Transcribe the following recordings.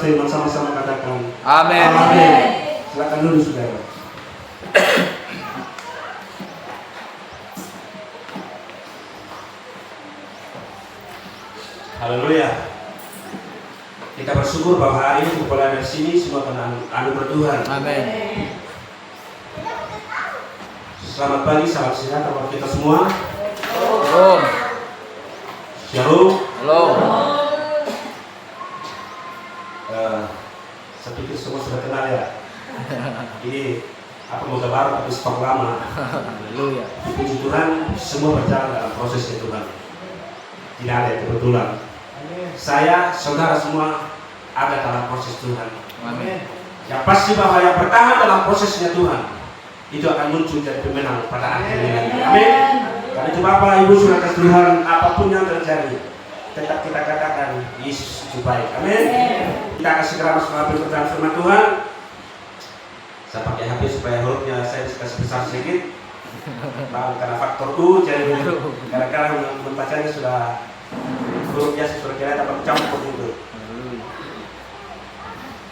firman sama-sama katakan Amin. Amin. Silakan dulu saudara. Haleluya. Kita bersyukur bahwa hari ini kepulauan dari sini semua kena anugerah Tuhan. Amin. Selamat pagi, salam sejahtera buat kita semua. Shalom. Shalom. Shalom. Saya pikir semua sudah kenal ya. Ini apa moga baru tapi stok lama. Haleluya. Puji Tuhan, semua berjalan dalam prosesnya Tuhan. Tidak ada yang kebetulan. Saya, saudara semua ada dalam proses Tuhan. Amin. Yang pasti bahwa yang bertahan dalam prosesnya Tuhan itu akan muncul jadi pemenang pada akhirnya. Amin. Karena itu Bapak Ibu sudah kasih Tuhan, apapun yang terjadi tetap kita katakan Yesus itu baik. Amin. Kita akan segera masuk ke pekerjaan firman Tuhan. Saya pakai HP supaya hurufnya saya kasih besar sedikit. Karena faktor U, jadi kadang-kadang membacanya sudah huruf biasa sudah kira dapat campur itu.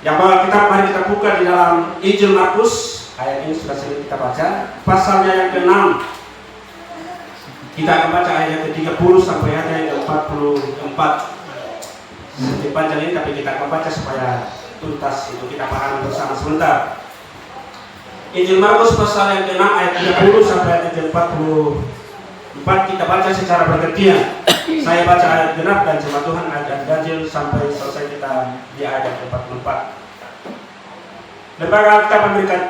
Yang bahwa kita mari kita buka di dalam Injil Markus, ayat ini sudah sering kita baca, pasalnya yang ke-6. Kita akan baca ayat yang ke-30 sampai ayat yang ke-44. Sedikit panjang ini tapi kita akan baca supaya tuntas itu kita pahami bersama sebentar. Injil Markus pasal yang ke-6 ayat 30 sampai ayat yang ke-44 kita baca secara bergantian. Saya baca ayat genap dan jemaat Tuhan ayat ganjil sampai selesai kita di ayat yang ke-44. Lembaga Alkitab memberikan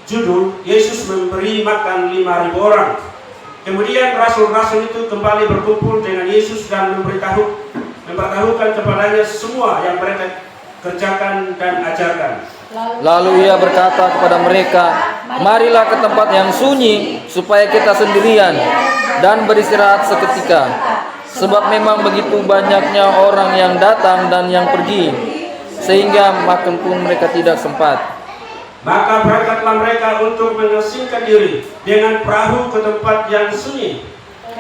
judul Yesus memberi makan 5.000 orang. Kemudian rasul-rasul itu kembali berkumpul dengan Yesus dan memberitahukan kepadanya semua yang mereka kerjakan dan ajarkan. Lalu ia berkata kepada mereka, marilah ke tempat yang sunyi supaya kita sendirian dan beristirahat seketika. Sebab memang begitu banyaknya orang yang datang dan yang pergi, sehingga makan pun mereka tidak sempat. Maka berangkatlah mereka untuk mengasingkan diri dengan perahu ke tempat yang sunyi.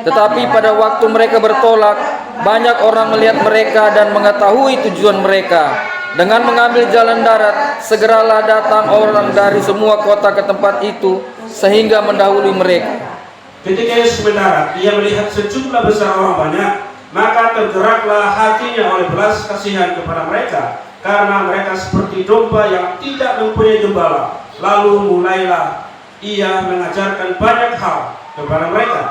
Tetapi pada waktu mereka bertolak, banyak orang melihat mereka dan mengetahui tujuan mereka. Dengan mengambil jalan darat, segeralah datang orang dari semua kota ke tempat itu, sehingga mendahului mereka. Ketika Yesus mendarat, ia melihat sejumlah besar orang banyak, maka tergeraklah hatinya oleh belas kasihan kepada mereka, karena mereka seperti domba yang tidak mempunyai gembala. Lalu mulailah ia mengajarkan banyak hal kepada mereka.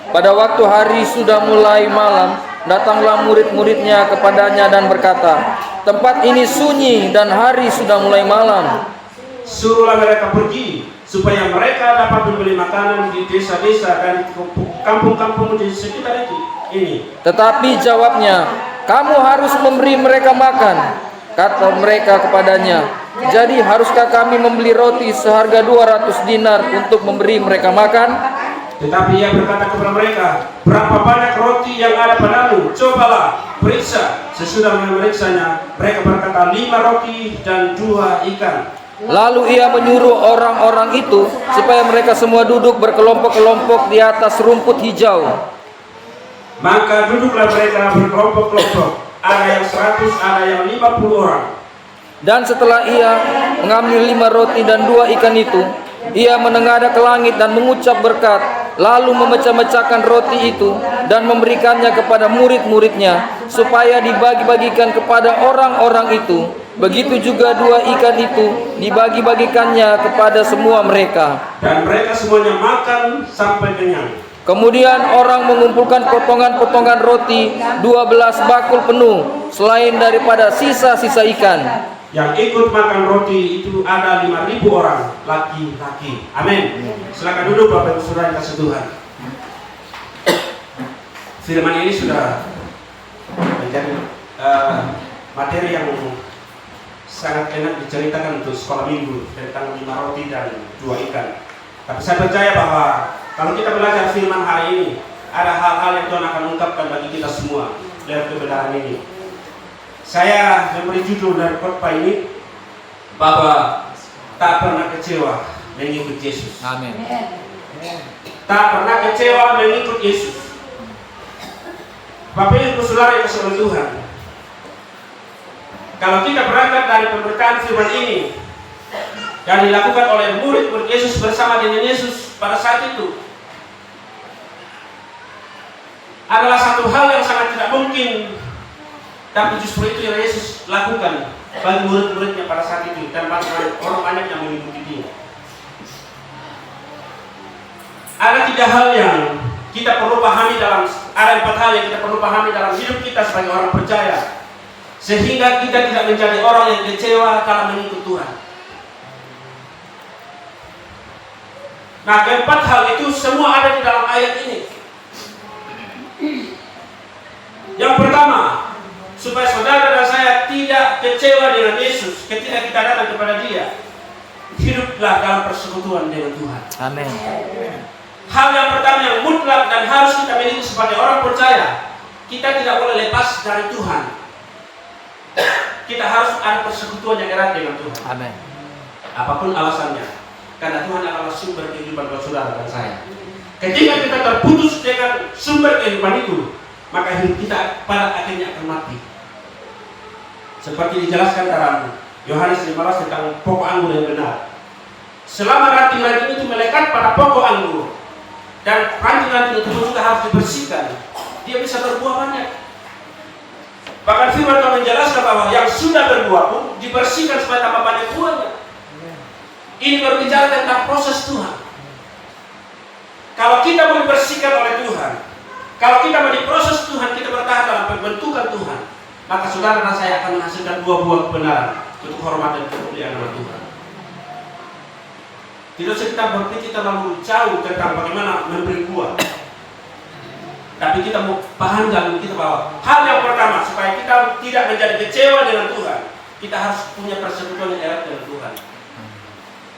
Pada waktu hari sudah mulai malam, datanglah murid-muridnya kepadanya dan berkata, tempat ini sunyi dan hari sudah mulai malam. Suruhlah mereka pergi, supaya mereka dapat membeli makanan di desa-desa dan kampung-kampung di sekitar ini. Tetapi jawabnya, kamu harus memberi mereka makan. Kata mereka kepadanya, jadi haruskah kami membeli roti seharga 200 dinar untuk memberi mereka makan? Tetapi ia berkata kepada mereka, berapa banyak roti yang ada padamu? Cobalah, periksa. Sesudah memeriksanya, mereka berkata 5 roti dan 2 ikan. Lalu ia menyuruh orang-orang itu supaya mereka semua duduk berkelompok-kelompok di atas rumput hijau. Maka duduklah mereka berkelompok-kelompok, ada yang 100, ada yang 50 orang. Dan setelah ia mengambil 5 roti dan 2 ikan itu, ia menengadah ke langit dan mengucap berkat, lalu memecah-mecahkan roti itu dan memberikannya kepada murid-muridnya supaya dibagi-bagikan kepada orang-orang itu. Begitu juga 2 ikan itu dibagi-bagikannya kepada semua mereka. Dan mereka semuanya makan sampai kenyang. Kemudian orang mengumpulkan potongan-potongan roti 12 bakul penuh, selain daripada sisa-sisa ikan. Yang ikut makan roti itu ada 5.000 orang laki-laki. Amin. Silakan duduk Bapak Ibu Saudara yang kasih Tuhan. Firman ini sudah menjadi materi yang sangat enak diceritakan untuk sekolah minggu tentang 5 roti dan 2 ikan. Tapi saya percaya bahwa kalau kita belajar firman hari ini, ada hal-hal yang Tuhan akan ungkapkan bagi kita semua dari kebenaran ini. Saya memberi judul dari khotbah ini bahwa tak pernah kecewa mengikut Yesus. Amin. Tak pernah kecewa mengikut Yesus. Bapak Ibu Saudara yang kasih oleh Tuhan, Kalau kita berangkat dari pemberitaan firman ini yang dilakukan oleh murid-murid Yesus bersama dengan Yesus pada saat itu, adalah satu hal yang sangat tidak mungkin, tapi justru itu yang Yesus lakukan bagi murid-muridnya pada saat itu dan bagi orang banyak yang mengikuti dia. Ada 3 hal yang kita perlu pahami ada 4 hal yang kita perlu pahami dalam hidup kita sebagai orang percaya, sehingga kita tidak menjadi orang yang kecewa kalau mengikut Tuhan. Nah, keempat hal itu semua ada di dalam ayat ini. Yang pertama, supaya saudara dan saya tidak kecewa dengan Yesus ketika kita datang kepada Dia, hiduplah dalam persekutuan dengan Tuhan. Amin. Hal yang pertama yang mutlak dan harus kita miliki sebagai orang percaya, kita tidak boleh lepas dari Tuhan. Kita harus ada persekutuan yang erat dengan Tuhan. Amin. Apapun alasannya, karena Tuhan adalah sumber kehidupan buat saudara dan saya. Ketika kita terputus dengan sumber kehidupan itu, maka hidup kita pada akhirnya akan mati. Seperti dijelaskan dalam Yohanes 15 tentang pokok anggur yang benar. Selama ranting-ranting itu melekat pada pokok anggur, dan ranting-ranting itu juga harus dibersihkan, dia bisa berbuah banyak. Bahkan firman Tuhan menjelaskan bahwa yang sudah berbuah pun dibersihkan supaya tambah banyak buahnya. Ini berbicara tentang proses Tuhan. Kalau kita mau dibersihkan oleh Tuhan, kalau kita mau diproses Tuhan, kita bertahan dalam pembentukan Tuhan, maka saudara dan saya akan menghasilkan buah-buah kebenaran untuk hormat dan kemuliaan nama Tuhan. Tidak usah kita berpikir terlalu jauh tentang bagaimana memberi buah, tapi kita mau paham dalam kita bahwa hal yang pertama supaya kita tidak menjadi kecewa dengan Tuhan, kita harus punya persekutuan yang erat dengan Tuhan.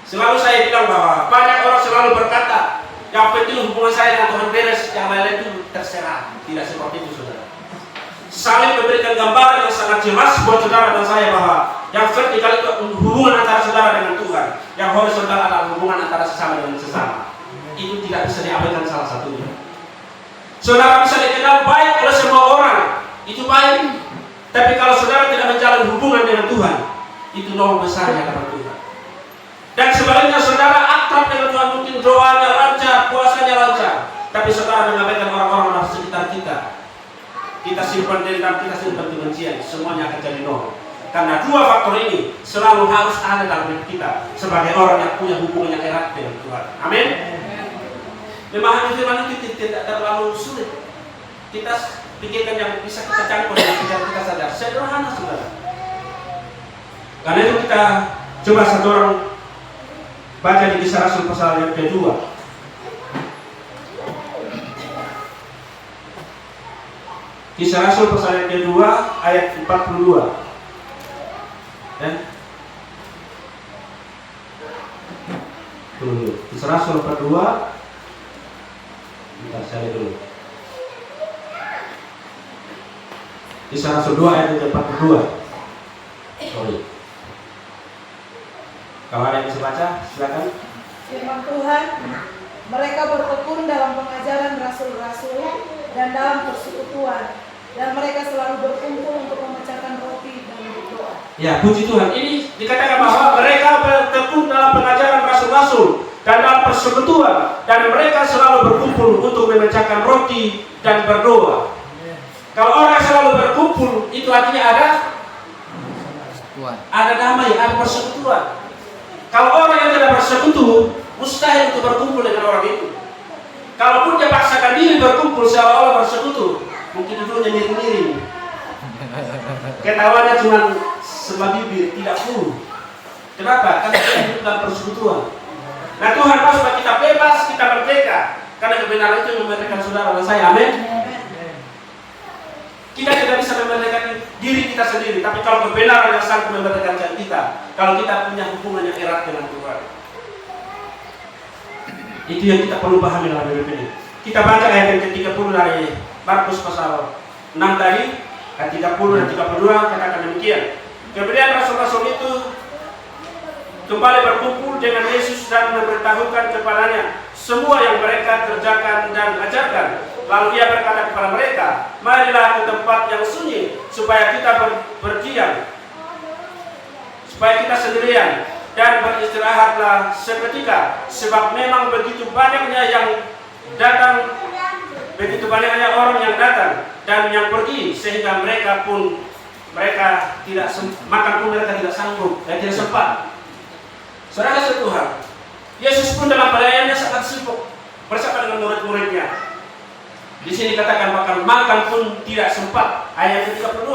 Selalu saya bilang bahwa banyak orang selalu berkata, yang penting hubungan saya dengan Tuhan beres, yang lain itu terserah. Tidak seperti itu, saudara. Saling memberikan gambaran yang sangat jelas buat saudara dan saya bahwa yang vertikal itu hubungan antara saudara dengan Tuhan, yang horizontal adalah hubungan antara sesama dengan sesama. Itu tidak bisa diabaikan salah satunya. Saudara bisa dikenal baik oleh semua orang, itu baik. Tapi kalau saudara tidak menjalin hubungan dengan Tuhan, itu nol besarnya kepada Tuhan. Dan sebaliknya saudara akrab dengan Tuhan, mungkin doanya lancar, puasanya lancar, tapi saudara mengabaikan orang-orang di sekitar kita. Kita simpan dendam, kita simpan kebencian, semuanya akan jadi nol. Karena 2 faktor ini selalu harus ada dalam hidup kita sebagai orang yang punya hubungan yang erat dengan Tuhan. Amin. Memahami firman itu tidak terlalu sulit. Kita pikirkan yang bisa kita campur dengan pikiran kita sadar. Sederhana, saudara. Karena itu kita coba satu orang baca di Kisah Rasul pasal yang kedua. Kisah Rasul pasal yang kedua ayat 42. Dan dulu Kisah Rasul 42. Bentar, saya lihat dulu. Kisah Rasul 2 ayat 42. Sorry. Kalau ada yang bisa baca, silakan. Firman Tuhan, mereka bertekun dalam pengajaran rasul-rasul dan dalam persekutuan, dan mereka selalu berkumpul untuk memecahkan roti dan berdoa. Ya, puji Tuhan. Ini dikatakan bahwa mereka bertekun dalam pengajaran rasul-rasul dan dalam persekutuan, dan mereka selalu berkumpul untuk memecahkan roti dan berdoa. Kalau orang selalu berkumpul, itu artinya ada damai, ada persekutuan. Kalau orang yang tidak bersekutu, mustahil untuk berkumpul dengan orang itu. Kalaupun dia paksakan diri berkumpul seolah-olah bersekutu, mungkin dulunya miring-miring. Ketawanya cuma sebelah bibir, tidak full. Kenapa? Karena kita hidup dalam persekutuan. Nah, Tuhan mau supaya kita bebas, kita merdeka. Karena kebenaran itu memerdekakan saudara dan saya. Amin. Kita tidak bisa memerdekakan diri kita sendiri, tapi kalau kebenaran yang sanggup memerdekakan kita, kalau kita punya hubungan yang erat dengan Tuhan, itu yang kita perlu pahami dalam hidup ini. Kita baca ayat yang ke-30 dari Markus pasal 6 tadi, ayat 30 dan 32 katakan demikian. Kemudian rasul-rasul itu kembali berkumpul dengan Yesus dan memberitahukan kepadanya semua yang mereka kerjakan dan ajarkan. Lalu ia berkata kepada mereka, marilah ke tempat yang sunyi supaya kita berdiam supaya kita sendirian dan beristirahatlah seketika, sebab memang begitu banyaknya yang datang, begitu banyaknya orang yang datang dan yang pergi, sehingga mereka tidak makan pun mereka tidak sanggup dan tidak sempat. Saudara Tuhan, Yesus pun dalam pelayanannya sangat sibuk bersama dengan murid-muridnya. Di sini katakan makan pun tidak sempat. Ayat ke-32.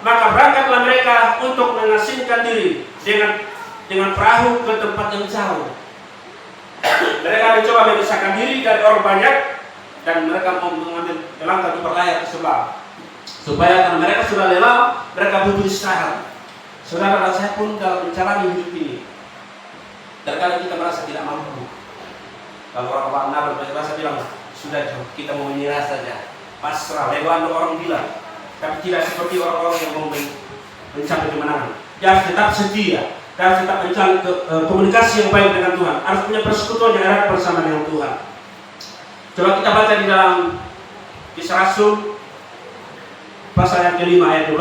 Maka berangkatlah mereka untuk mengasingkan diri dengan perahu ke tempat yang jauh. Mereka mencoba memisahkan diri dari orang banyak dan mereka mau mengambil langkah di berlayar ke sebelah. Supaya karena mereka sudah lelah, mereka butuh istirahat. Saudara dan saya pun dalam menjalani hidup ini, terkadang kita merasa tidak mampu. Kalau orang Nabi merasa bilang, sudah kita mau menyerah saja, pasrah, lewat orang bilang. Tapi tidak seperti orang-orang yang mau mencapai kemenangan. Dia harus tetap setia, dia harus tetap mencari komunikasi yang baik dengan Tuhan, harus punya persekutuan yang erat bersama dengan Tuhan. Coba kita baca di dalam Kisah Rasul pasal yang ke-5 ayat 12.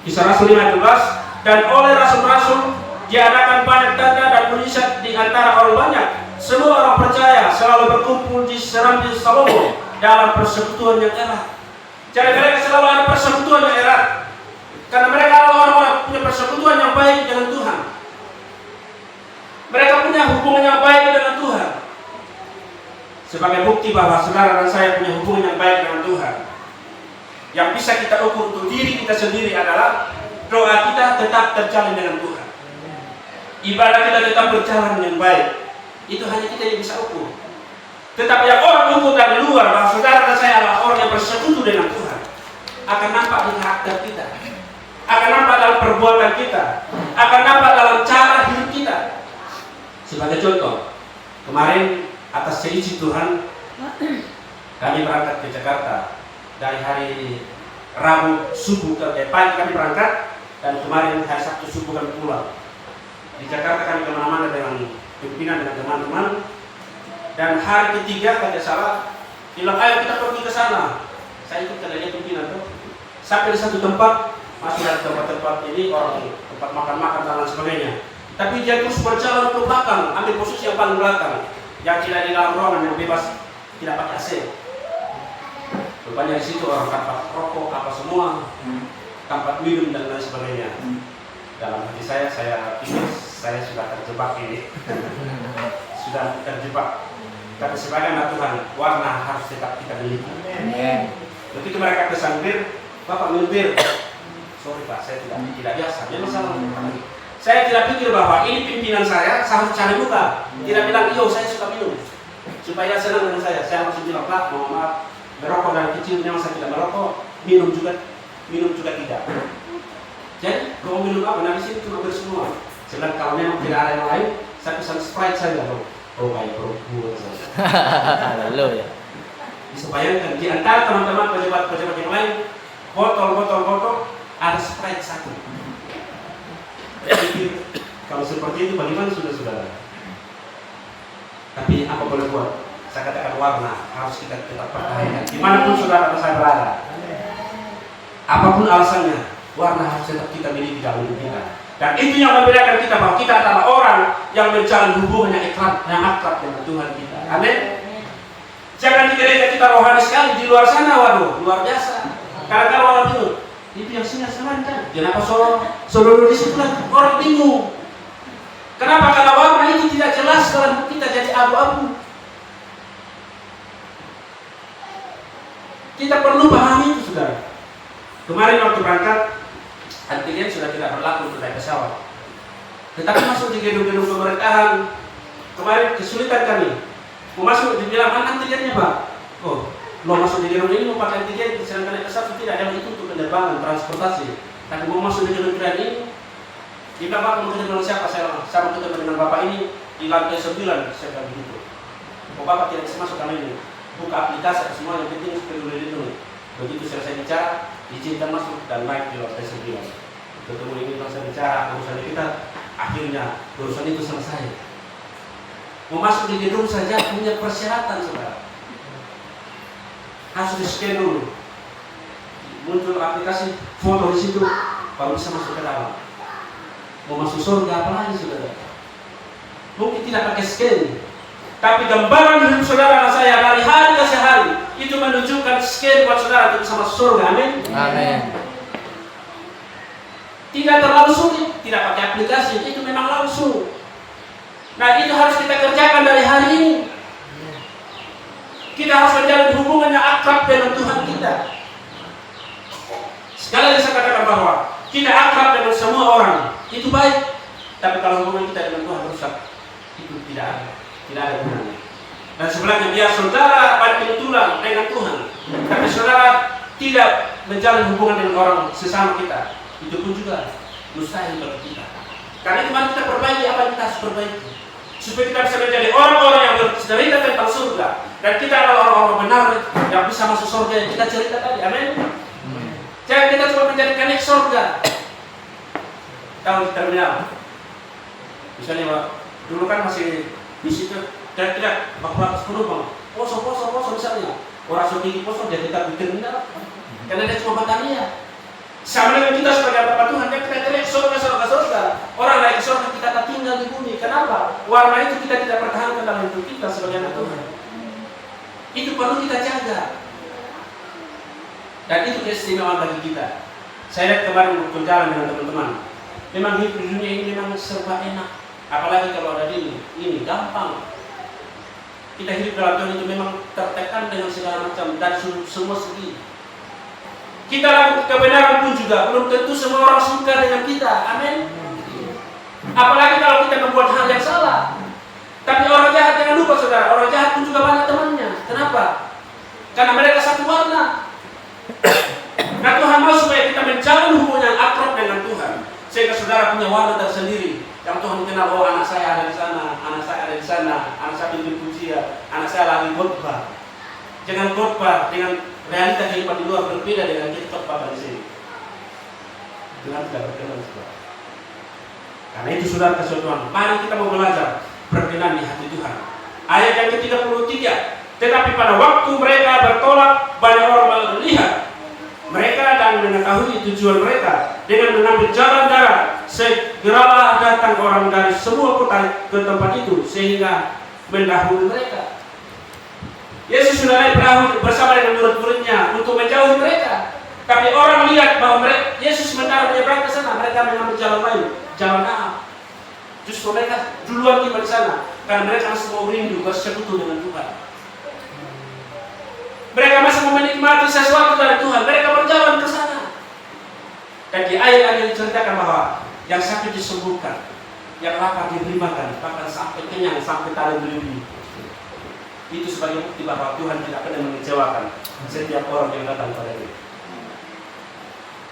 Kisah Rasul 5 ayat 12. Dan oleh rasul-rasul diadakan banyak tanda dan mujizat di antara orang banyak. Semua orang percaya selalu berkumpul di serambi Salomo dalam persekutuan yang erat. Jadi mereka selalu ada persekutuan yang erat, karena mereka adalah orang-orang punya persekutuan yang baik dengan Tuhan. Mereka punya hubungan yang baik dengan Tuhan. Sebagai bukti bahwa saudara dan saya punya hubungan yang baik dengan Tuhan, yang bisa kita ukur untuk diri kita sendiri adalah doa kita tetap terjalin dengan Tuhan, ibadah kita tetap berjalan dengan baik. Itu hanya kita yang bisa ukur. Tetapi yang orang ukur dari luar bahwa saudara dan saya adalah orang yang bersekutu dengan Tuhan, akan nampak di karakter kita, akan nampak dalam perbuatan kita, akan nampak dalam cara hidup kita. Sebagai contoh, kemarin atas seizin Tuhan kami berangkat ke Jakarta. Dari hari Rabu subuh ke pagi kami berangkat, dan kemarin hari Sabtu subuh kami pulang. Di Jakarta kami kemana-mana dengan pimpinan, dengan teman-teman. Dan hari ketiga kalau tidak salah bilang, ayo kita pergi ke sana. Saya ikut karena dia pimpinan tuh. Sampai di satu tempat, masih ada tempat-tempat ini orang tempat makan-makan dan lain sebagainya. Tapi dia terus berjalan ke belakang, ambil posisi yang paling belakang, yang tidak di dalam ruangan, yang bebas, tidak pakai AC. Rupanya di situ orang tanpa rokok apa semua, tanpa minum dan lain sebagainya. Dalam hati saya pikir saya sudah terjebak ini, sudah terjebak. Tapi sebagai anak Tuhan, warna harus tetap kita miliki. Begitu mereka pesan bir, Bapak minum bir. Sorry Pak, saya tidak biasa. Dia masalah. Saya tidak pikir bahwa ini pimpinan saya harus cari muka. Tidak bilang, iyo saya suka minum, supaya senang dengan saya. Saya harus bilang, Pak, mohon maaf, merokok dari kecil memang saya tidak merokok, minum juga tidak. Jadi kalau minum apa? Nah di sini cuma bir semua. Sedangkan kalau memang tidak ada yang lain, saya pesan Sprite saja loh. Oh baik bro, Lalu ya. bisa bayangkan di antara teman-teman pejabat-pejabat yang lain, botol ada Sprite satu. Jadi kalau seperti itu bagaimana saudara? Tapi apa boleh buat? Saya katakan warna harus kita tetap pertahankan dimanapun saudara atau saya berada. Apapun alasannya, warna harus tetap kita miliki dalam hidup kita. Dan itu yang membedakan kita bahwa kita adalah orang yang menjalin hubungan yang akrab dengan Tuhan kita. Amin. Jangan dikira kita rohani sekali di luar sana, waduh, luar biasa. Kadang-kadang orang bingung, itu yang singa selancar. Kenapa solo di situ orang bingung? Kenapa? Karena warna itu tidak jelas dalam kita jadi abu-abu. Kita perlu pahami itu, saudara. Kemarin waktu berangkat, antigen sudah tidak berlaku untuk naik pesawat. Tetapi masuk di gedung-gedung pemerintahan, kemarin kesulitan kami. Mau masuk, dibilang antigennya Pak. Oh, lo masuk di gedung ini mau pakai antigen, sedangkan naik pesawat tidak ada itu untuk penerbangan, transportasi. Tapi mau masuk di gedung ini, jika Bapak mau ketemu dengan siapa? Saya mau ketemu dengan Bapak ini di lantai 9, saya bilang begitu. Oh Bapak tidak bisa masuk kami ini. Buka aplikasi semua yang penting perlu dilindungi. Begitu selesai bicara, izinkan masuk dan naik di lantai 9. Ketemu ini selesai bicara, urusan kita, akhirnya urusan itu selesai. Mau masuk di gedung saja punya persyaratan, saudara. Harus di-scan dulu. muncul aplikasi foto di situ, baru bisa masuk ke dalam. Mau masuk surga apa lagi saudara? Mungkin tidak pakai scan, tapi gambaran hidup saudara dan saya dari hari ke hari itu menunjukkan scan buat saudara untuk bisa masuk surga. Amin. Amin. Tidak terlalu sulit, tidak pakai aplikasi, itu memang langsung. Nah, itu harus kita kerjakan dari hari ini. Kita harus menjalin hubungan yang akrab dengan Tuhan kita. Sekali lagi saya katakan bahwa kita akrab dengan semua orang, itu baik. Tapi kalau hubungan kita dengan Tuhan rusak, itu tidak ada gunanya. Dan sebenarnya biar saudara berkebetulan dengan Tuhan, tapi saudara tidak menjalin hubungan dengan orang sesama kita, itu pun juga mustahil bagi kita. Karena itu mari kita perbaiki apa yang kita harus perbaiki, supaya kita bisa menjadi orang-orang yang bercerita tentang surga, dan kita adalah orang-orang benar yang bisa masuk surga yang kita cerita tadi. Amin. Jangan kita cuma menjadi connect surga. Kalau di terminal, misalnya Pak, dulu kan masih di situ tidak bapak penumpang, poso misalnya orang sedikit poso dia kita bikin terminal, karena dia cuma batania. Sama dengan kita sebagai Bapak Tuhan, yang kita teriak surga. Orang naik ke surga, kita tak tinggal di bumi. Kenapa? Warna itu kita tidak pertahankan dalam hidup kita sebagai anak Tuhan. Itu perlu kita jaga. Dan itu keistimewaan bagi kita. Saya lihat kemarin berjalan dengan teman-teman. Memang hidup di dunia ini memang serba enak. Apalagi kalau ada ini gampang. Kita hidup dalam Tuhan itu memang tertekan dengan segala macam dan semua segi. Kita lakukan kebenaran pun juga belum tentu semua orang suka dengan kita. Amin. Apalagi kalau kita membuat hal yang salah. Tapi orang jahat jangan lupa saudara, orang jahat pun juga banyak temannya. Kenapa? Karena mereka satu warna. Nah, Tuhan mau supaya kita menjalin hubungan yang akrab dengan Tuhan, sehingga saudara punya warna tersendiri. Yang Tuhan kenal, oh anak saya ada di sana, anak saya ada di sana, anak saya pimpin pujian, anak saya lagi khotbah. Jangan khotbah dengan realita kehidupan di luar berbeda dengan kita khotbah di sini. Dengan tidak berkenan saudara. Karena itu saudara kasih Tuhan, mari kita mau belajar berkenan di hati Tuhan. Ayat yang ke-33. Tetapi pada waktu mereka bertolak, banyak orang melihat mereka dan mengetahui tujuan mereka. Dengan mengambil jalan darat, segeralah datang orang dari semua kota ke tempat itu, sehingga mendahului mereka. Yesus sudah naik perahu bersama dengan murid-muridnya untuk menjauhi mereka. Tapi orang lihat bahwa Yesus sementara menyeberang ke sana, mereka mengambil jalan lain, jalan darat. Justru mereka duluan tiba di sana, karena mereka masih mau rindu bersekutu dengan Tuhan. Mereka masih mau menikmati sesuatu dari Tuhan. Mereka berjalan ke sana. Dan di ayat yang diceritakan bahwa yang sakit disembuhkan, yang lapar diberikan, bahkan sampai kenyang, sampai tak berlebih. Itu sebagai bukti bahwa Tuhan tidak pernah mengecewakan setiap orang yang datang pada Dia.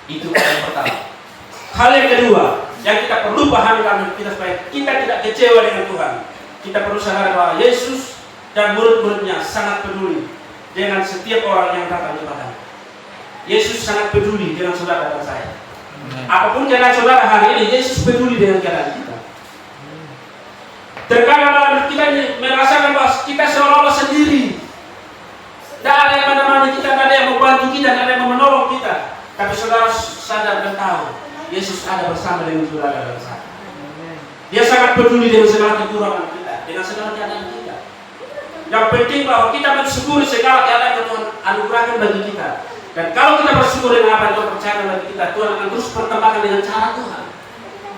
Itu hal yang pertama. Hal yang kedua, yang kita perlu pahami dalam kita supaya kita tidak kecewa dengan Tuhan. Kita perlu sadar bahwa Yesus dan murid-muridnya sangat peduli dengan setiap orang yang datang kepadanya. Yesus sangat peduli dengan saudara dan saya. Apapun keadaan saudara hari ini, Yesus peduli dengan keadaan kita. Terkadang dalam kita ini merasakan bahwa kita seolah-olah sendiri. Tidak ada yang menemani kita, tidak ada yang membantu kita, tidak ada yang menolong kita. Tapi saudara sadar dan tahu, Yesus ada bersama dengan saudara dan saya. Dia sangat peduli dengan segala kekurangan kita, dengan segala keadaan kita. Yang penting bahwa kita mensyukuri segala keadaan yang Tuhan anugerahkan bagi kita. Dan kalau kita bersyukur dengan apa yang Tuhan percayakan bagi kita, Tuhan akan terus perkembangkan dengan cara Tuhan.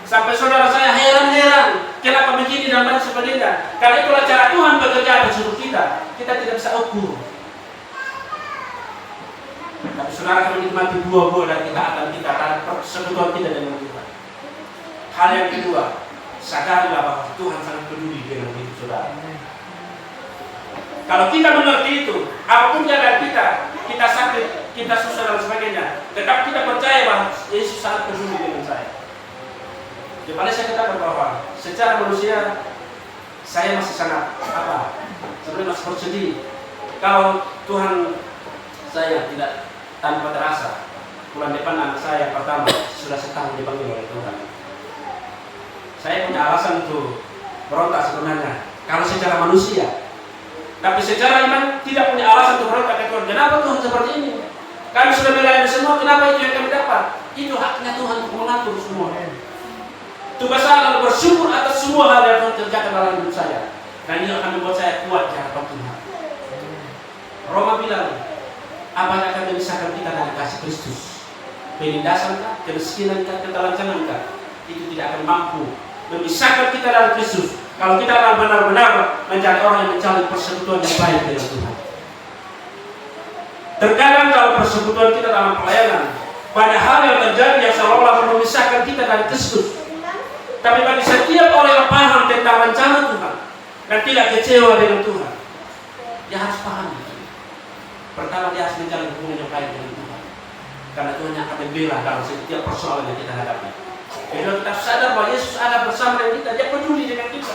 Sampai saudara saya heran-heran, kenapa begini dan banyak sebagainya. Karena itulah cara Tuhan bekerja atas hidup kita. Kita tidak bisa ukur. Tapi saudara akan menikmati buah-buah dari ketaatan kita dan persekutuan kita dengan Tuhan. Hal yang kedua, sadarilah bahwa Tuhan sangat peduli dengan hidup saudara. Kalau kita mengerti itu, apapun keadaan kita sakit, kita susah dan sebagainya, tetap kita percaya bahwa Yesus sangat peduli dengan saya. Di mana saya katakan bahwa secara manusia saya masih sangat sebenarnya masih bersedih kalau Tuhan saya tidak tanpa terasa bulan depan anak saya pertama sudah setahun dipanggil oleh Tuhan. Saya punya alasan untuk berontak sebenarnya kalau secara manusia. Tapi secara iman tidak punya alasan untuk berontak ke Tuhan. Kenapa Tuhan seperti ini? Kami sudah melayani semua, kenapa itu yang kami dapat? Itu haknya Tuhan untuk mengatur semua. Tugas saya adalah bersyukur atas semua hal yang Tuhan kerjakan dalam hidup saya. Dan ini akan membuat saya kuat di hadapan Tuhan. Roma bilang, apa yang akan memisahkan kita dari kasih Kristus? Penindasankah, kemiskinan, ketelanjangankah? Itu tidak akan mampu memisahkan kita dari Kristus. Kalau kita akan benar-benar menjadi orang yang mencari persekutuan yang baik dengan Tuhan. Terkadang kalau persekutuan kita dalam pelayanan, banyak hal yang terjadi yang seolah-olah memisahkan kita dari Kristus. Tapi bagi setiap orang yang paham tentang rencana Tuhan dan tidak kecewa dengan Tuhan, dia harus paham itu. Pertama, dia harus menjalin hubungan yang baik dengan Tuhan, karena Tuhan yang akan membela dalam setiap persoalan yang kita hadapi. Jadi kita sadar bahwa Yesus ada bersama dengan kita, dia peduli dengan kita.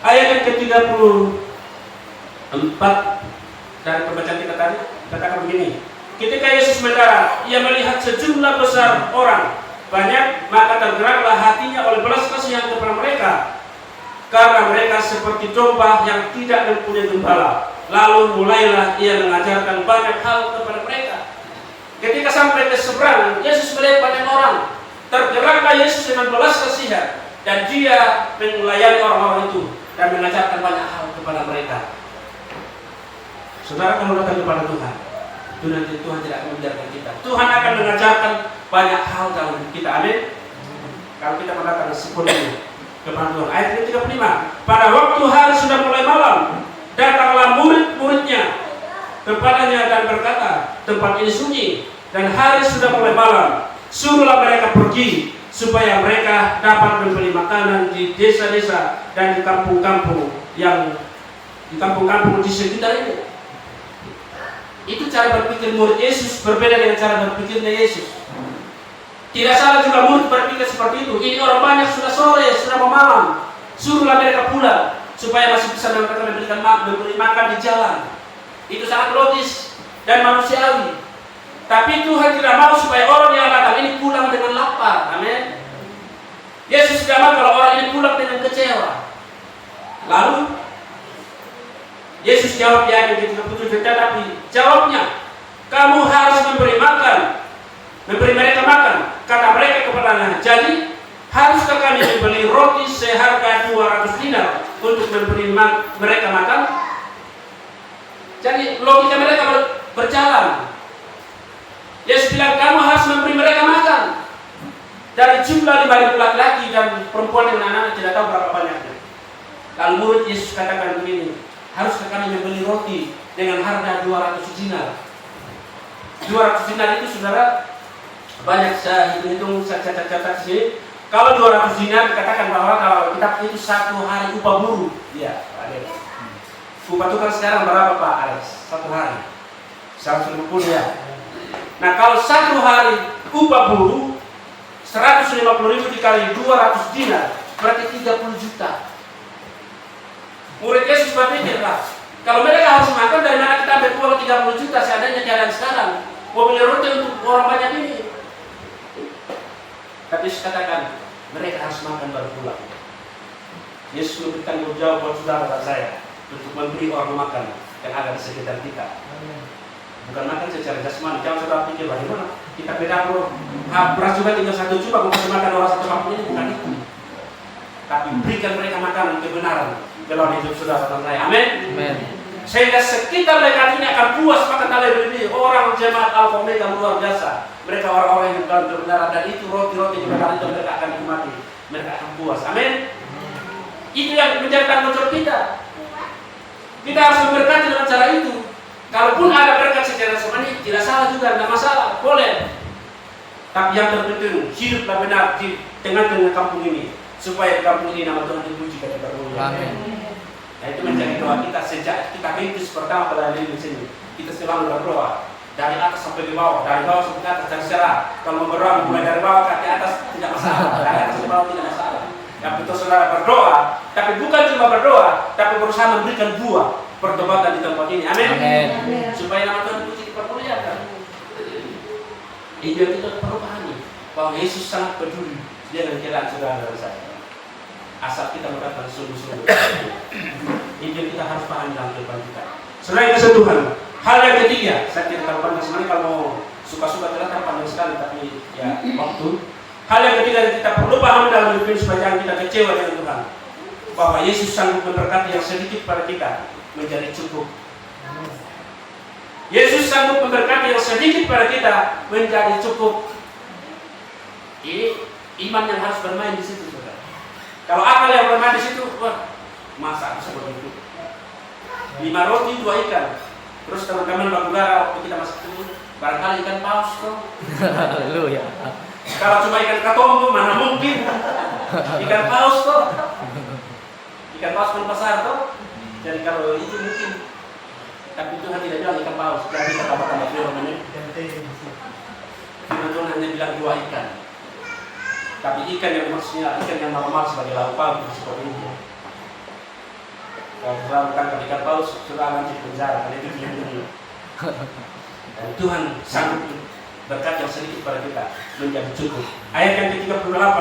Ayat yang ke-34 dari pembacaan kita tadi katakan begini: ketika Yesus mendarat, ia melihat sejumlah besar orang banyak, maka tergeraklah hatinya oleh belas kasihan kepada mereka, karena mereka seperti domba yang tidak mempunyai gembala. Lalu mulailah ia mengajarkan banyak hal kepada mereka. Ketika sampai ke seberang, Yesus melihat banyak orang. Tergeraklah Yesus dengan belas kasihan, dan dia melayani orang-orang itu dan mengajarkan banyak hal kepada mereka. Saudara, kalau datang kepada Tuhan, itu nanti Tuhan tidak akan membiarkan kita. Tuhan akan mengajarkan banyak hal dalam hidup kita. Amin. Kalau kita mendatang sepenuhnya kepada Tuhan. Ayat 35. Pada waktu hari sudah mulai malam, datanglah murid-muridnya kepadanya dan berkata, tempat ini sunyi dan hari sudah mulai malam. Suruhlah mereka pergi supaya mereka dapat membeli makanan di desa-desa dan di kampung-kampung di sekitar ini. Itu cara berpikir murid Yesus, berbeda dengan cara berpikirnya Yesus. Tidak salah juga murid berpikir seperti itu. Ini orang banyak, sudah sore, sudah mau malam. Suruhlah mereka pulang supaya masih bisa mereka memberi makan di jalan. Itu sangat logis dan manusiawi. Tapi Tuhan tidak mau supaya orang yang datang ini pulang dengan lapar. Amin. Yesus tidak mau kalau orang ini pulang dengan kecewa. Lalu Yesus jawab di ayat 37, tetapi jawabnya, kamu harus memberi mereka makan. Kata mereka kepadanya, jadi haruskah kami membeli roti seharga 200 dinar untuk memberi mereka makan? Jadi logika mereka berjalan. Yesus bilang, kamu harus memberi mereka makan. Dari jumlah 5.000 laki-laki dan perempuan dengan anak-anak, tidak tahu berapa banyaknya. Lalu murid Yesus katakan begini, haruskah kami membeli roti dengan harga 200 dinar? 200 dinar itu, saudara, banyak saya hitung-hitung, saya catat-catat sini. Kalau 200 dinar dikatakan bahwa kalau kitab itu 1 hari upah buruh. Iya, Pak Alex. Upah tukang sekarang berapa, Pak Alex? 1 hari 150 ya. Nah, kalau 1 hari upah buruh 150.000 dikali 200 dinar berarti 30 juta. Murid Yesus berpikir, kalau mereka harus makan, dari mana kita ambil uang 30 juta seandainya keadaan sekarang mau beli roti untuk orang banyak ini. Tapi Yesus katakan, mereka harus makan baru pulang. Yesus memberikan tanggung jawab buat saudara dan saya untuk memberi orang makan yang ada di sekitar kita. Bukan makan secara jasmani. Jangan saudara pikir bagaimana kita beda bro. Beras juga tinggal 1 coba, mau kasih makan orang 1 kampung ini, bukan itu. Tapi berikan mereka makanan kebenaran dalam hidup saudara dan saya. Amin. Amin. Sehingga sekitar mereka ini akan puas makan lebih. Orang jemaat Alfa Omega luar biasa. Mereka orang-orang yang dalam kebenaran, dan itu roti-roti kebenaran itu mereka akan nikmati. Mereka akan puas. Amin. Itu yang menjadi tanggung jawab kita. Kita harus memberkati dengan cara itu. Kalaupun ada berkat secara jasmani, tidak salah juga, tidak masalah, boleh. Tapi yang terpenting, hiduplah benar di tengah-tengah kampung ini, supaya di kampung ini nama Tuhan dipuji kata berdoa. Amin. Nah, itu menjadi doa kita sejak kita rintis pertama pada di sini. Kita selalu berdoa dari atas sampai di bawah, dari bawah sampai ke atas, terserah. Kalau mau berdoa mulai dari bawah ke atas tidak masalah, dari atas ke bawah tidak masalah. Yang penting saudara berdoa, tapi bukan cuma berdoa, tapi berusaha memberikan buah pertobatan di tempat ini. Amin. Amin. Supaya nama Tuhan dipuji dipermuliakan. Itu yang kita perlu pahami, bahwa Yesus sangat peduli dengan keadaan saudara dan saya. Asal kita mendapatkan sungguh-sungguh. Itu yang kita harus pahami dalam kehidupan kita. Selain kasih Tuhan, Hal yang ketiga, saya tidak tahu panjang sekali, kalau suka-suka ternyata panjang sekali, tapi ya waktu. Hal yang ketiga yang kita perlu paham dalam hidup ini supaya jangan kita kecewa dengan Tuhan, bahwa Yesus sanggup memberkati yang sedikit pada kita menjadi cukup. Yesus sanggup memberkati yang sedikit pada kita menjadi cukup. Ini iman yang harus bermain di situ, saudara. Kalau akal yang bermain di situ, wah, masa bisa begitu? 5 roti 2 ikan. Terus teman-teman bagugara waktu kita masuk dulu, barangkali ikan paus tuh. Haleluya. Kalau cuma ikan katongo mana mungkin? Ikan paus tuh. Ikan paus pun pasar tuh. Jadi kalau itu mungkin. Tapi Tuhan tidak bilang ikan paus. Jadi kata-kata firman ini. Firman Tuhan hanya bilang 2 ikan. Tapi ikan yang maksudnya ikan yang normal sebagai lauk pauk seperti itu. Kalau sudah bukan ikan paus, sudah nanti penjara. Karena itu dulu. Dan Tuhan sanggup berkat yang sedikit pada kita menjadi cukup. Ayat yang ke-38.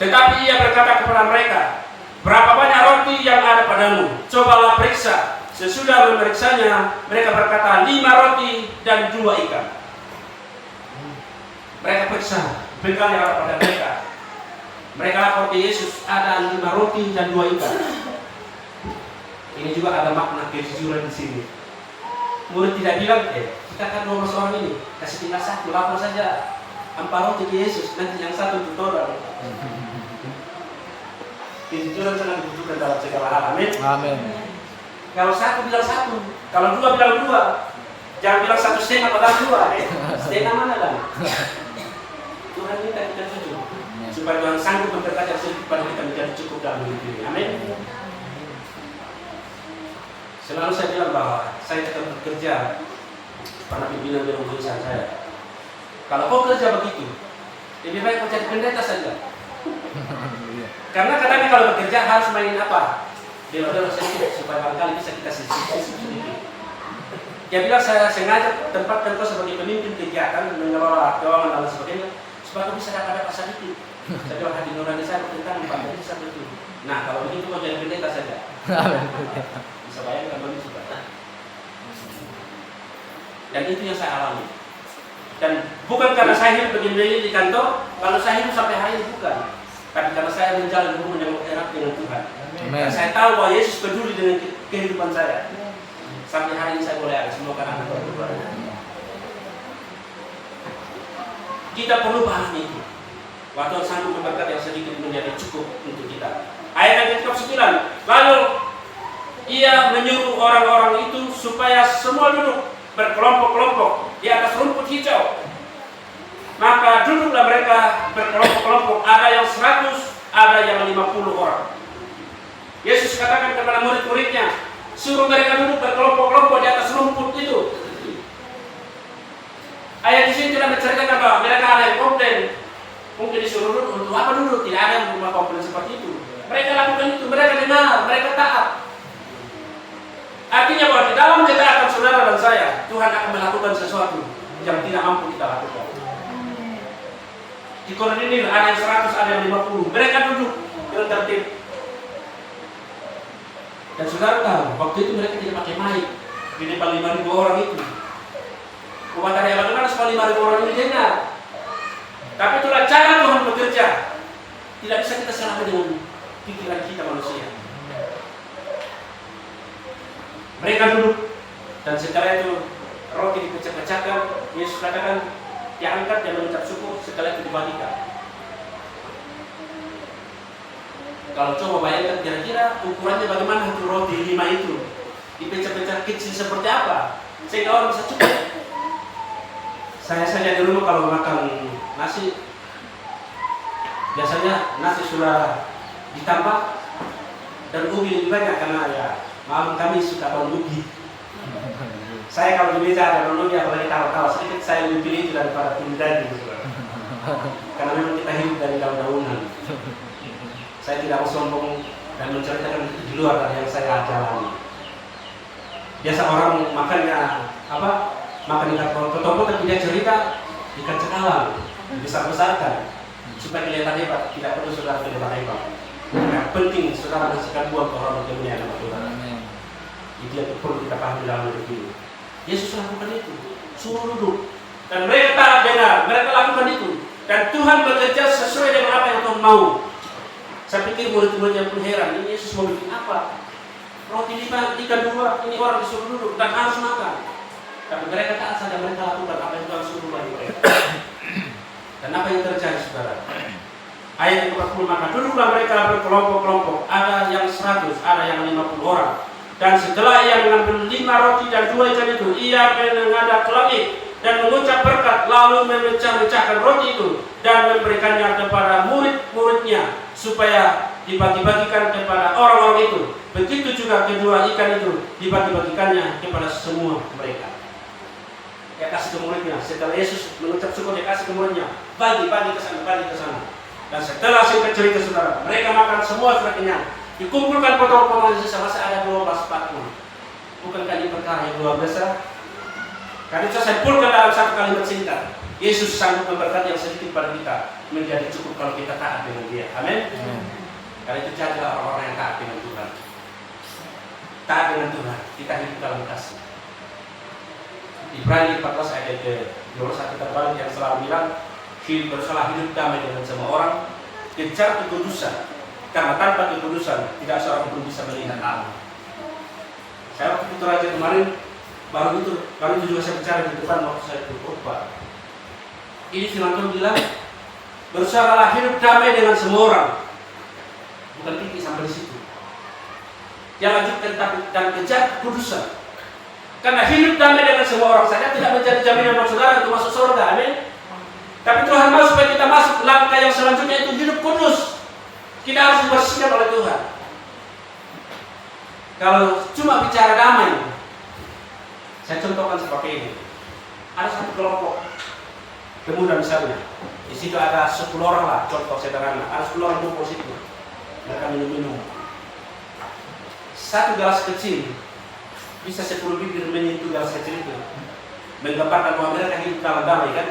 Tetapi ia berkata kepada mereka, berapa banyak roti yang ada padamu? Cobalah periksa. Sesudah memeriksanya, mereka berkata 5 roti dan 2 ikan. Mereka periksa bekal yang ada pada mereka. Mereka lapor ke Yesus, ada 5 roti dan 2 ikan. Ini juga ada makna kejujuran di sini. Murid tidak bilang, kita kan 12 orang ini, kasih tinggal 1, lapor saja 4 roti ke Yesus, nanti yang 1 untuk orang. Kejujuran sangat dibutuhkan dalam segala hal. Amin. Amin. Kalau 1 bilang 1, kalau 2 bilang 2, jangan bilang 1,5 padahal 2. Setengah mana kan? Tuhan minta kita jujur, supaya Tuhan sanggup memberkati sedikit pada kita menjadi cukup dalam hidup ini. Amin. Selalu saya bilang bahwa saya tetap bekerja. Pernah pimpinan bilang tulisan saya, kalau kau kerja begitu, lebih baik kau jadi pendeta saja. Karena kadang kalau bekerja harus main apa? Belok-belok sedikit supaya barangkali bisa kita sisip sedikit. Dia bilang saya sengaja tempatkan kau sebagai pemimpin kegiatan, mengelola keuangan dan sebagainya, supaya kau bisa dapat sedikit. Saya bilang hati nurani saya tentang Pak, jadi seperti itu. Nah kalau begitu kau jadi pendeta saja. Bisa bayangkan begitu Pak. Dan itu yang saya alami. Dan bukan karena saya hidup begini di kantor, kalau saya hidup sampai hari ini bukan. Tapi karena saya menjalin hubungan yang erat dengan Tuhan. Dan saya tahu bahwa Yesus peduli dengan kehidupan saya. Sampai hari ini saya boleh ada semua karena Tuhan. Kita perlu paham itu. Waktu Tuhan sanggup memberkati yang sedikit menjadi cukup untuk kita. Ayat yang ke-9. Lalu ia menyuruh orang-orang itu supaya semua duduk berkelompok-kelompok di atas rumput hijau. Maka duduklah mereka berkelompok-kelompok, ada yang 100, ada yang 50 orang. Yesus katakan kepada murid-muridnya, suruh mereka duduk berkelompok-kelompok di atas rumput itu. Ayat di sini tidak menceritakan bahwa mereka ada yang komplain. Mungkin disuruh duduk, untuk apa duduk? Tidak ada yang membuat komplain seperti itu. Mereka lakukan itu, mereka dengar, mereka taat. Artinya bahwa di dalam ketaatan saudara dan saya, Tuhan akan melakukan sesuatu yang tidak mampu kita lakukan. Di Korintus ada yang 100, ada yang 50. Mereka duduk dengan tertib. Dan saudara tahu, waktu itu mereka tidak pakai mic di depan 5.000 orang itu. Komentar yang bagaimana supaya 5.000 orang ini dengar. Tapi itulah cara Tuhan bekerja. Tidak bisa kita salahkan dengan pikiran kita manusia. Mereka duduk, dan setelah itu roti dipecah-pecahkan. Yesus katakan, diangkat dan mengucap syukur, setelah itu dibagikan. Kalau coba bayangkan kira-kira ukurannya bagaimana itu roti 5 itu, dipecah-pecah kecil seperti apa, sehingga orang bisa cukup. Saya saja di rumah kalau makan nasi, biasanya nasi sudah ditambah dan ubi lebih banyak karena ya malam kami suka daun ubi. Saya kalau di meja ada daun ubi, apalagi tawa-tawa sedikit, saya lebih pilih itu daripada pilih daging. Karena memang kita hidup dari daun-daunan. Saya tidak mau sombong dan menceritakan di luar dari yang saya jalani. Biasa orang makannya apa? Makan ikan topo, tapi dia cerita ikan cakalang besar-besarkan supaya kelihatan hebat. Tidak perlu saudara kelihatan hebat. Yang penting saudara menghasilkan buah kehormatan dunia nama Tuhan. Itu yang perlu kita pahami dalam hidup ini. Yesus lakukan itu, suruh duduk. Dan mereka taat dengar, mereka lakukan itu. Dan Tuhan bekerja sesuai dengan apa yang Tuhan mau. Saya pikir murid-muridnya pun heran, ini Yesus mau bikin apa? Roti 5, ikan 2, ini orang disuruh duduk dan harus makan. Tapi mereka taat saja, mereka lakukan apa yang Tuhan suruh bagi mereka. Dan apa yang terjadi, saudara? Ayat yang 40, maka duduklah mereka berkelompok-kelompok. Ada yang 100, ada yang 50 orang. Dan setelah ia mengambil 5 roti dan 2 ikan itu, ia menengadah ke langit dan mengucap berkat, lalu memecah-mecahkan roti itu dan memberikannya kepada murid-muridnya supaya dibagi-bagikan kepada orang-orang itu. Begitu juga kedua ikan itu dibagi-bagikannya kepada semua mereka. Dia kasih ke muridnya. Setelah Yesus mengucap syukur, dia kasih ke muridnya, bagi ke sana, bagi ke sana. Dan setelah singkat cerita, saudara, mereka makan semua sudah kenyang. Dikumpulkan potong-potongan sisa, masih ada 12 patung. Bukankah ini perkara yang luar biasa? Karena itu saya simpulkan dalam satu kalimat singkat. Yesus sanggup memberkati yang sedikit pada kita menjadi cukup kalau kita taat dengan Dia. Amin. Karena itu jadilah orang-orang yang taat dengan Tuhan. Taat dengan Tuhan, kita hidup dalam kasih. Ibrani 14 ayat 21 terbalik yang selalu bilang, bersalah hidup damai dengan semua orang, kejar kekudusan, karena tanpa kekudusan tidak seorang pun bisa melihat Allah. Saya waktu itu raja kemarin, baru itu juga saya bicara di depan waktu saya berkhotbah. Ini firman Tuhan bilang, berusahalah hidup damai dengan semua orang. Bukan tinggi sampai di situ. Dia lanjutkan dan kejar kekudusan. Karena hidup damai dengan semua orang saja tidak menjadi jaminan buat saudara untuk masuk surga. Amin. Tapi Tuhan mau supaya kita masuk langkah yang selanjutnya itu hidup kudus. Kita harus dibersihkan oleh Tuhan. Kalau cuma bicara damai, saya contohkan seperti ini. Ada satu kelompok pemuda misalnya, di situ ada 10 orang lah, contoh sederhana. Ada 10 orang kumpul situ, mereka minum. Satu gelas kecil bisa 10 bibir menyentuh gelas kecil itu, menggambarkan bahwa mereka hidup dalam damai, kan?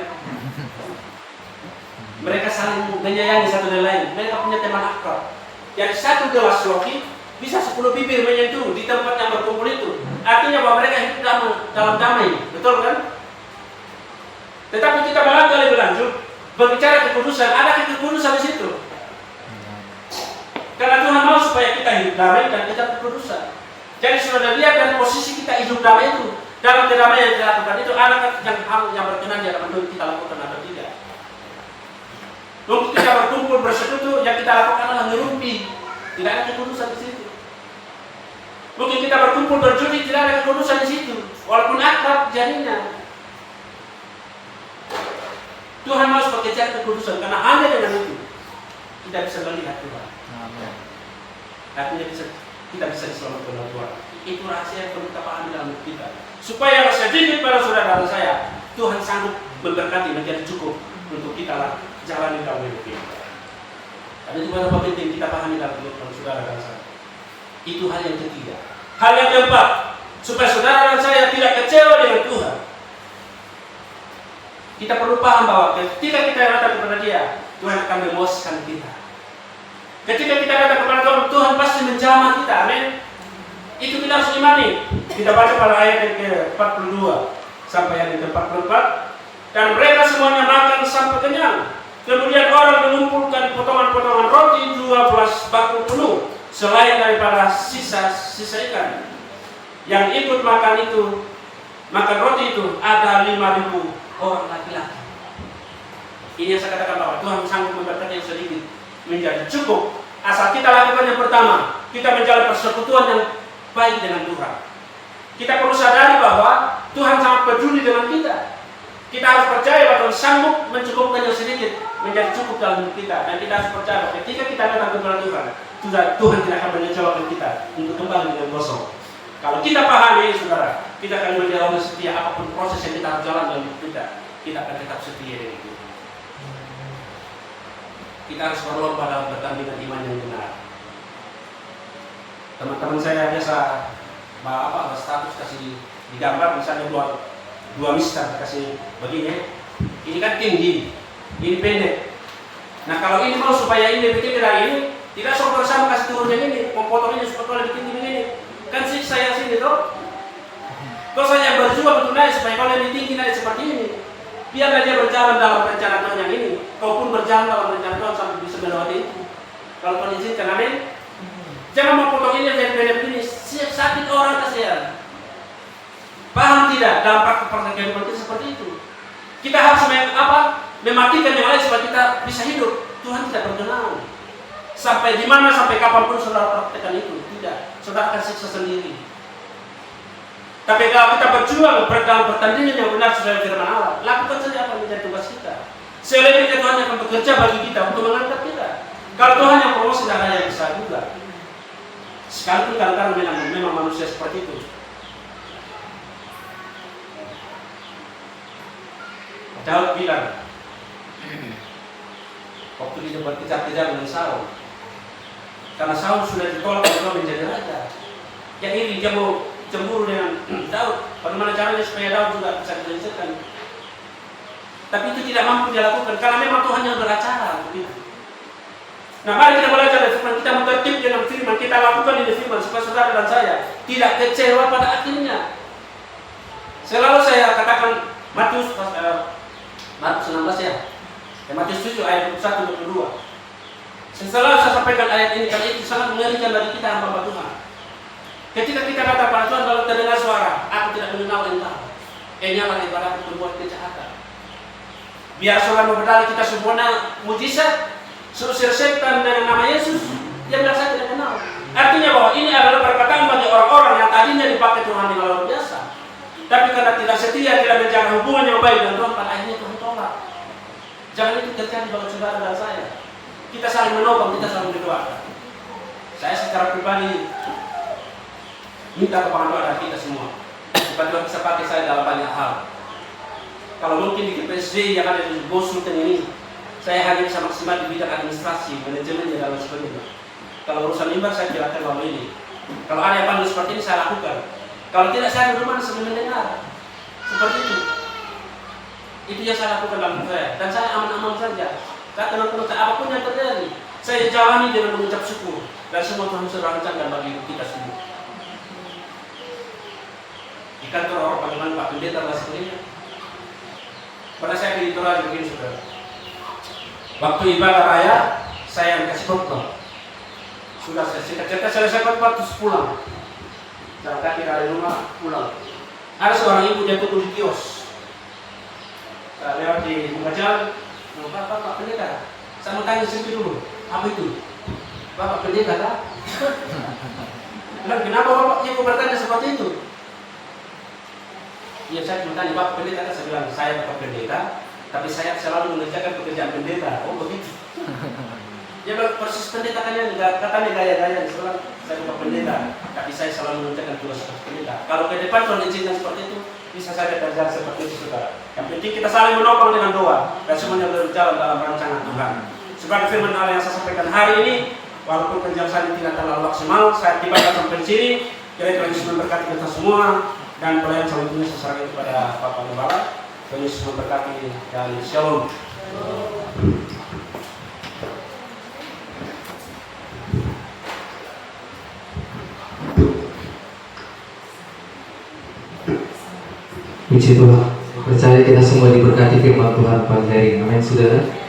Mereka saling menyayangi satu dan lain. Mereka punya teman akrab. Yang satu gelas roti bisa 10 bibir menyentuh di tempat yang berkumpul itu. Artinya bahwa mereka hidup dalam damai. Betul kan? Tetapi kita melangkah lebih lanjut, berbicara kekudusan. Ada kekudusan di situ. Karena Tuhan mau supaya kita hidup damai dan kita kekudusan. Jadi sudah lihat dari posisi kita hidup damai itu, dalam kedamaian yang kita lakukan itu, ada hal yang berkenan di hadapan Tuhan kita lakukan atau tidak. Untuk kita berkumpul bersekutu, yang kita lakukan adalah ngerumpi. Tidak ada kekudusan di situ. Mungkin kita berkumpul berjudi, tidak ada kekudusan di situ. Walaupun akrab jadinya. Tuhan mau bekerja kekudusan, karena hanya dengan itu kita bisa melihat Tuhan. Artinya kita bisa diselamatkan oleh Tuhan. Itu rahasia yang perlu kita pahami dalam hidup kita. Supaya sedikit pada saudara dan saya, Tuhan sanggup memberkati menjadi cukup untuk kita jalani dalam hidup kita. Ada juga beberapa penting kita pahami dalam hidup saudara dan saya. Itu hal yang ketiga. Hal yang keempat, supaya saudara dan saya tidak kecewa dengan Tuhan. Kita perlu paham bahwa ketika kita datang kepada Dia, Tuhan akan memuaskan kita. Ketika kita datang kepada Tuhan, Tuhan pasti menjamah kita. Amin. Itu kita harus imani. Kita baca pada ayat yang ke-42 sampai yang ke-44. Dan mereka semuanya makan sampai kenyang. Kemudian orang mengumpulkan potongan-potongan roti 12 bakul penuh, selain daripada sisa ikan. Yang ikut makan roti itu ada 5.000 orang laki-laki. Ini yang saya katakan bahwa Tuhan sanggup memberkati yang sedikit menjadi cukup. Asal kita lakukan yang pertama, kita menjalin persekutuan yang baik dengan Tuhan. Kita perlu sadari bahwa Tuhan sangat peduli dengan kita. Kita harus percaya bahwa Tuhan sanggup mencukupkan yang sedikit menjadi cukup dalam hidup kita. Dan kita harus percaya bahwa ketika kita datang kepada Tuhan, Tuhan tidak akan mengecewakan kita untuk kembali dengan kosong. Kalau kita pahami, saudara, kita akan menjalani setia apapun proses yang kita harus jalan dalam hidup kita. Kita akan tetap setia dengan itu. Kita harus berlomba dalam pertandingan iman yang benar. Teman-teman saya biasa status kasih digambar, misalnya dua mister kasih begini. Ini kan tinggi, ini pendek. Nah kalau ini mau supaya ini lebih tinggi dari ini, tidak semua bersama kasih turun yang ini, memotong ini supaya lebih tinggi begini. Kan siksa yang sini toh. Kau saja berjuang untuk naik supaya kau lebih tinggi naik seperti ini. Biarlah dia berjalan dalam rencana Tuhan yang ini. Kau pun berjalan dalam rencana Tuhan sampai bisa melewati itu. Kalau Tuhan izinkan, amin. Jangan mau potong ini jadi pendek ini. Sakit orang kasihan. Paham tidak dalam praktek kehidupan kita seperti itu? Kita harus mematikan yang lain supaya kita bisa hidup. Tuhan tidak berkenan. Sampai di mana, sampai kapanpun saudara praktekkan itu. Tidak. Saudara akan siksa sendiri. Tapi kalau kita berjuang dalam pertandingan yang benar sesuai firman Allah, lakukan saja apa yang menjadi tugas kita. Selebihnya Tuhan akan bekerja bagi kita untuk mengangkat kita. Kalau Tuhan yang promosi, tidak ada yang bisa juga. Sekalipun kadang-kadang memang manusia seperti itu. Daud bilang, waktu dia berkejar-kejar dengan Saul, karena Saul sudah ditolak untuk menjadi raja. Yang ini dia mau cemburu dengan Daud. Bagaimana caranya supaya Daud juga bisa dilanjutkan? Tapi itu tidak mampu dia lakukan karena memang Tuhan yang beracara begitu. Nah, mari kita belajar dari firman, kita mentertib dengan firman, kita lakukan ini firman supaya saudara dan saya tidak kecewa pada akhirnya. Selalu saya katakan Matius 16 ya. Matius 7 ayat 21-22. Selalu saya sampaikan ayat ini karena itu sangat mengerikan bagi kita hamba Tuhan. Ketika kita kata pada Tuhan, kalau terdengar suara, aku tidak mengenal engkau. Nyalah ibarat berbuat kejahatan. Biar saudara berdalih kita sempurna mujizat, seusir setan dengan nama Yesus, dia bilang saya tidak kenal. Artinya bahwa ini adalah perkataan bagi orang-orang yang tadinya dipakai Tuhan dengan luar biasa. Tapi karena tidak setia, tidak menjaga hubungan yang baik dengan Tuhan, pada akhirnya Tuhan tolak. Jangan itu terjadi bagi saudara dan saya. Kita saling menopang, kita saling berdoa. Saya secara pribadi minta kepada doa kita semua supaya Tuhan bisa pakai saya dalam banyak hal. Kalau mungkin di KPSD yang ada di Bosultan ini, saya hanya bisa maksimal di bidang administrasi, manajemen dan lain sebagainya. Kalau urusan mimbar saya silakan lalu ini. Kalau ada yang panggil seperti ini saya lakukan. Kalau tidak saya di rumah sambil mendengar. Seperti itu. Itu yang saya lakukan dalam hidup saya. Dan saya aman-aman saja. Kata teman-teman saya, apapun yang terjadi, saya jalani dengan mengucap syukur. Dan semua Tuhan sudah rancangkan bagi kita semua. Di kantor orang panggilan Pak Pendeta dan sebagainya. Pada saya di Toraja begini saudara. Waktu ibadah raya, saya kasih khotbah. Sudah saya selesai khotbah terus pulang. Jalan kaki dari rumah pulang. Ada seorang ibu dia tunggu di kios. Saya lewat di muka jalan. Pak Pendeta, saya mau tanya sedikit dulu. Apa itu? Bapak Pendeta tak? Bilang, kenapa Bapak ibu bertanya seperti itu? Iya, saya cuma tanya Bapak Pendeta kan, saya bilang saya Bapak Pendeta, tapi saya selalu mengerjakan pekerjaan pendeta. Oh begitu. Dia bilang persis pendeta kalian, katanya gaya-gaya. Saya Bapak Pendeta, tapi saya selalu mengerjakan tugas seperti pendeta. Kalau ke depan Tuhan izinkan seperti itu, bisa saya belajar seperti itu saudara. Yang penting kita saling menopang dengan doa dan semuanya berjalan dalam rancangan Tuhan. Sebagai firman Allah yang saya sampaikan hari ini, walaupun penjelasan tidak terlalu maksimal, saya tibakan sampai sini. Kiranya Tuhan Yesus memberkati kita semua. Dan pelayan selanjutnya saya serahkan kepada Bapak Gembala. Tuhan Yesus memberkati dan shalom. Puji Tuhan. Percaya kita semua diberkati firman Tuhan pagi hari. Amin saudara.